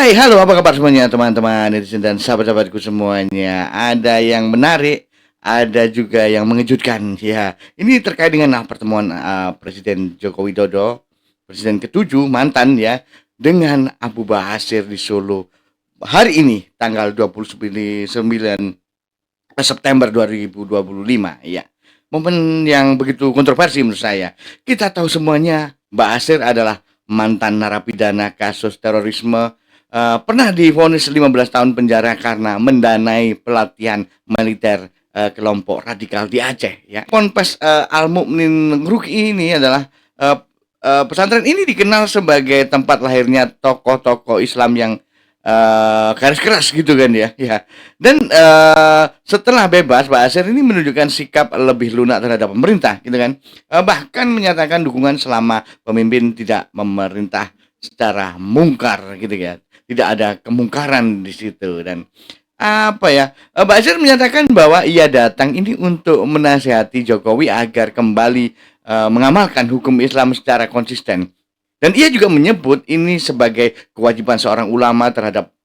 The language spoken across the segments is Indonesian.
Hai, halo, apa kabar semuanya teman-teman netizen dan sahabat-sahabatku semuanya. Ada yang menarik, ada juga yang mengejutkan. Ya, ini terkait dengan pertemuan Presiden Joko Widodo, Presiden ketujuh mantan ya, dengan Abu Basir di Solo hari ini, tanggal 29 September 2025. Ya, momen yang begitu kontroversi menurut saya. Kita tahu semuanya, Mbak Asir adalah mantan narapidana kasus terorisme, pernah divonis 15 tahun penjara karena mendanai pelatihan militer kelompok radikal di Aceh ya. Ponpes Al Mukmin Ruki ini adalah pesantren ini dikenal sebagai tempat lahirnya tokoh-tokoh Islam yang garis keras gitu kan ya. Ya. Dan setelah bebas, Pak Asir ini menunjukkan sikap lebih lunak terhadap pemerintah gitu kan. Bahkan menyatakan dukungan selama pemimpin tidak memerintah secara mungkar gitu ya. Tidak ada kemungkaran di situ. Dan apa ya, Basir menyatakan bahwa ia datang ini untuk menasihati Jokowi agar kembali mengamalkan hukum Islam secara konsisten. Dan ia juga menyebut ini sebagai kewajiban seorang ulama terhadap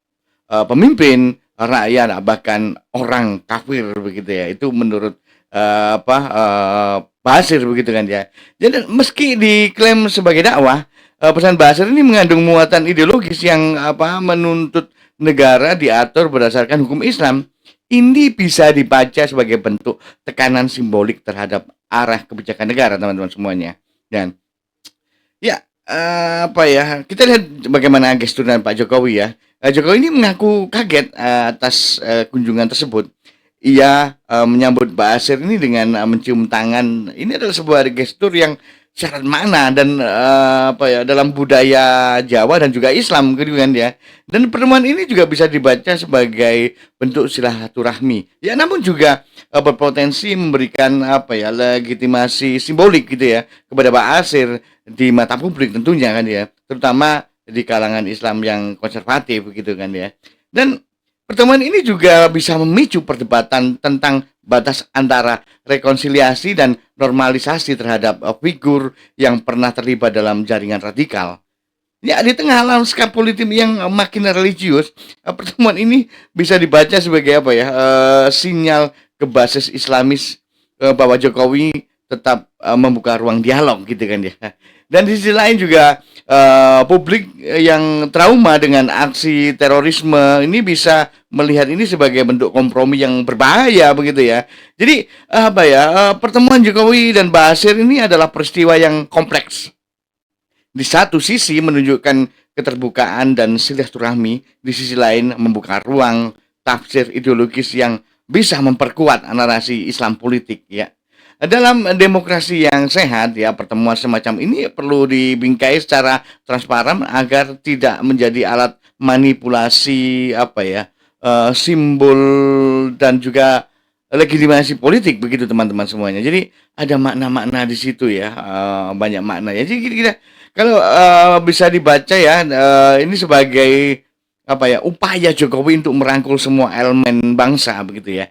pemimpin, rakyat, bahkan orang kafir begitu ya. Itu menurut Basir begitu kan ya. Jadi meski diklaim sebagai dakwah, pesan Basir ini mengandung muatan ideologis yang menuntut negara diatur berdasarkan hukum Islam. Ini bisa dibaca sebagai bentuk tekanan simbolik terhadap arah kebijakan negara, teman-teman semuanya. Dan ya, kita lihat bagaimana gestur dari Pak Jokowi ya. Jokowi ini mengaku kaget atas kunjungan tersebut. Ia menyambut Pak Basir ini dengan mencium tangan. Ini adalah sebuah gestur yang syarat makna dan dalam budaya Jawa dan juga Islam gitu kan ya. Dan pertemuan ini juga bisa dibaca sebagai bentuk silaturahmi. Ya, namun juga berpotensi memberikan legitimasi simbolik gitu ya kepada Pak Basir di mata publik tentunya kan ya, terutama di kalangan Islam yang konservatif gitu kan ya. Dan pertemuan ini juga bisa memicu perdebatan tentang batas antara rekonsiliasi dan normalisasi terhadap figur yang pernah terlibat dalam jaringan radikal. Ya, di tengah lanskap politik yang makin religius, pertemuan ini bisa dibaca sebagai sinyal ke basis Islamis bahwa Jokowi tetap membuka ruang dialog gitu kan ya. Dan di sisi lain juga publik yang trauma dengan aksi terorisme ini bisa melihat ini sebagai bentuk kompromi yang berbahaya begitu ya. Jadi pertemuan Jokowi dan Basir ini adalah peristiwa yang kompleks. Di satu sisi menunjukkan keterbukaan dan silaturahmi, di sisi lain membuka ruang tafsir ideologis yang bisa memperkuat narasi Islam politik ya. Dalam demokrasi yang sehat ya, pertemuan semacam ini perlu dibingkai secara transparan agar tidak menjadi alat manipulasi simbol dan juga legitimasi politik begitu teman-teman semuanya. Jadi ada makna-makna di situ ya, banyak makna ya. Jadi kita kalau bisa dibaca ya, ini sebagai upaya Jokowi untuk merangkul semua elemen bangsa begitu ya.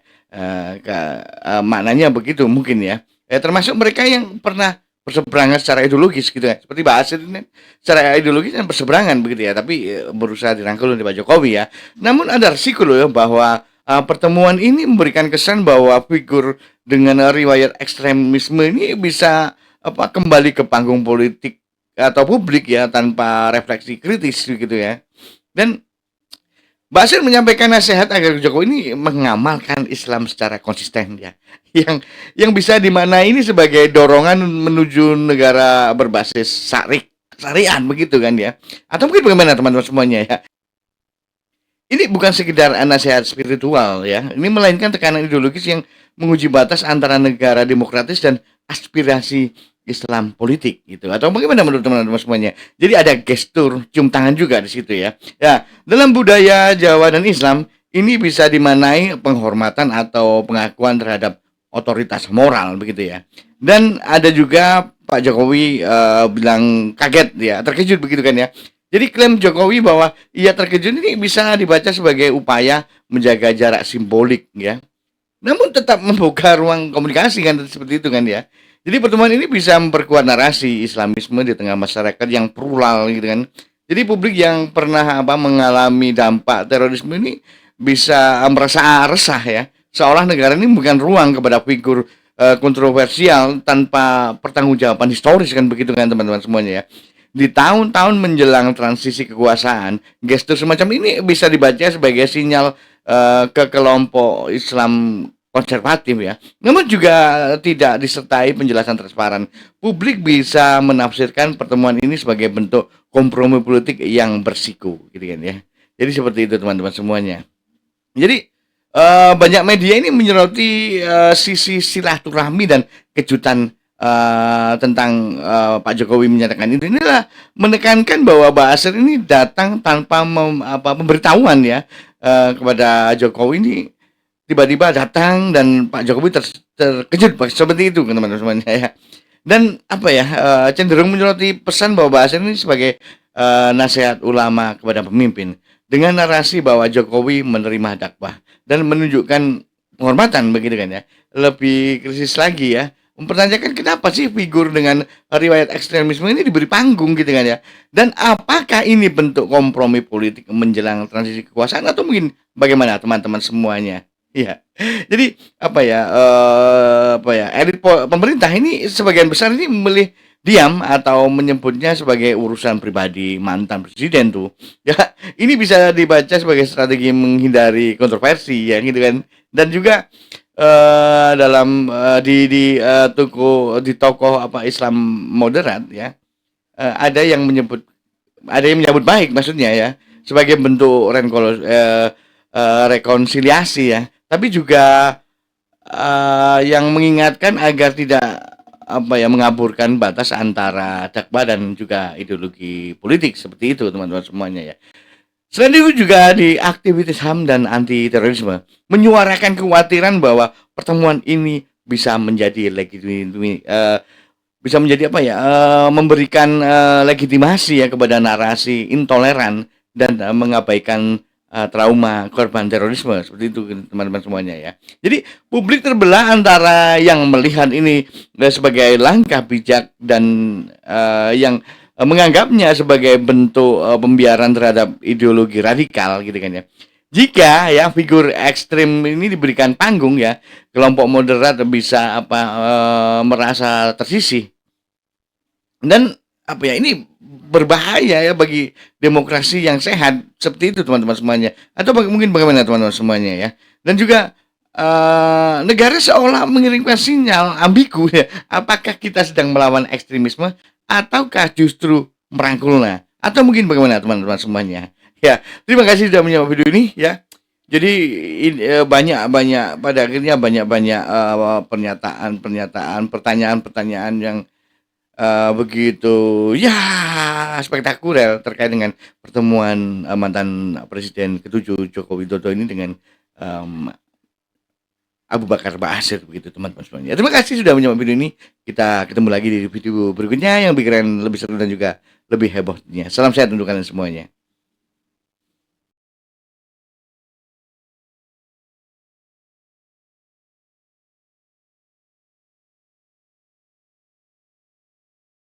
Maknanya begitu mungkin ya. Termasuk mereka yang pernah berseberangan secara ideologis gitu ya. Seperti Pak Asir ini secara ideologis kan berseberangan begitu ya, tapi berusaha dirangkul oleh Pak Jokowi ya. Namun ada risiko loh ya bahwa pertemuan ini memberikan kesan bahwa figur dengan riwayat ekstremisme ini bisa kembali ke panggung politik atau publik ya tanpa refleksi kritis gitu ya. Dan Basir menyampaikan nasihat agar Jokowi ini mengamalkan Islam secara konsisten ya. Yang bisa dimaknai ini sebagai dorongan menuju negara berbasis syariat begitu kan ya. Atau mungkin bagaimana teman-teman semuanya ya. Ini bukan sekedar nasihat spiritual ya. Ini melainkan tekanan ideologis yang menguji batas antara negara demokratis dan aspirasi Islam politik gitu. Atau bagaimana menurut teman-teman semuanya? Jadi ada gestur cium tangan juga di situ ya. Ya, dalam budaya Jawa dan Islam ini bisa dimaknai penghormatan atau pengakuan terhadap otoritas moral begitu ya. Dan ada juga Pak Jokowi bilang kaget ya, terkejut begitu kan ya. Jadi klaim Jokowi bahwa ia terkejut ini bisa dibaca sebagai upaya menjaga jarak simbolik ya. Namun tetap membuka ruang komunikasi kan seperti itu kan ya. Jadi pertemuan ini bisa memperkuat narasi Islamisme di tengah masyarakat yang plural gitu kan. Jadi publik yang pernah mengalami dampak terorisme ini bisa merasa resah ya, seolah negara ini bukan ruang kepada figur kontroversial tanpa pertanggungjawaban historis, kan begitu kan teman-teman semuanya ya. Di tahun-tahun menjelang transisi kekuasaan, gestur semacam ini bisa dibaca sebagai sinyal ke kelompok Islam konservatif ya. Namun juga tidak disertai penjelasan transparan. Publik bisa menafsirkan pertemuan ini sebagai bentuk kompromi politik yang bersiko, gitu kan ya. Jadi seperti itu teman-teman semuanya. Jadi banyak media ini menyoroti sisi silaturahmi dan kejutan tentang Pak Jokowi menyatakan itu. Inilah menekankan bahwa Ba'asyir ini datang tanpa pemberitahuan ya kepada Jokowi. Ini tiba-tiba datang dan Pak Jokowi terkejut seperti itu teman-teman semuanya ya. Dan cenderung menyoroti pesan bahwa Ba'asyir ini sebagai nasihat ulama kepada pemimpin dengan narasi bahwa Jokowi menerima dakwah dan menunjukkan penghormatan, begitu kan ya. Lebih krisis lagi ya, mempertanyakan kenapa sih figur dengan riwayat ekstremisme ini diberi panggung, gitu kan ya. Dan apakah ini bentuk kompromi politik menjelang transisi kekuasaan atau mungkin bagaimana teman-teman semuanya? Iya. Jadi elit pemerintah ini sebagian besar ini memilih diam atau menyebutnya sebagai urusan pribadi mantan presiden tuh. Ya, ini bisa dibaca sebagai strategi menghindari kontroversi ya, gitu kan. Dan juga dalam di tokoh Islam moderat ya, ada yang menyambut baik maksudnya ya, sebagai bentuk rekonsiliasi ya. Tapi juga yang mengingatkan agar tidak mengaburkan batas antara dakwah dan juga ideologi politik, seperti itu teman-teman semuanya ya. Selain itu juga di aktivitas HAM dan anti terorisme menyuarakan kekhawatiran bahwa pertemuan ini bisa menjadi memberikan legitimasi ya kepada narasi intoleran dan mengabaikan trauma korban terorisme, seperti itu teman-teman semuanya ya. Jadi publik terbelah antara yang melihat ini sebagai langkah bijak dan yang menganggapnya sebagai bentuk pembiaran terhadap ideologi radikal, gitu kan ya. Jika ya figur ekstrim ini diberikan panggung ya, kelompok moderat bisa merasa tersisih. Dan ini berbahaya ya bagi demokrasi yang sehat, seperti itu teman-teman semuanya. Atau mungkin bagaimana teman-teman semuanya ya. Dan juga negara seolah mengirimkan sinyal ambigu ya, apakah kita sedang melawan ekstremisme ataukah justru merangkulnya, atau mungkin bagaimana teman-teman semuanya ya. Terima kasih sudah menyimak video ini ya. Jadi banyak pada akhirnya banyak pernyataan, pertanyaan-pertanyaan yang begitu ya spektakuler terkait dengan pertemuan mantan Presiden ke-7 Joko Widodo ini dengan Abu Bakar Ba'asyir, begitu teman-teman semuanya. Terima kasih sudah menyimak video ini. Kita ketemu lagi di video berikutnya yang lebih keren, lebih seru dan juga lebih hebohnya. Salam sehat untuk kalian semuanya.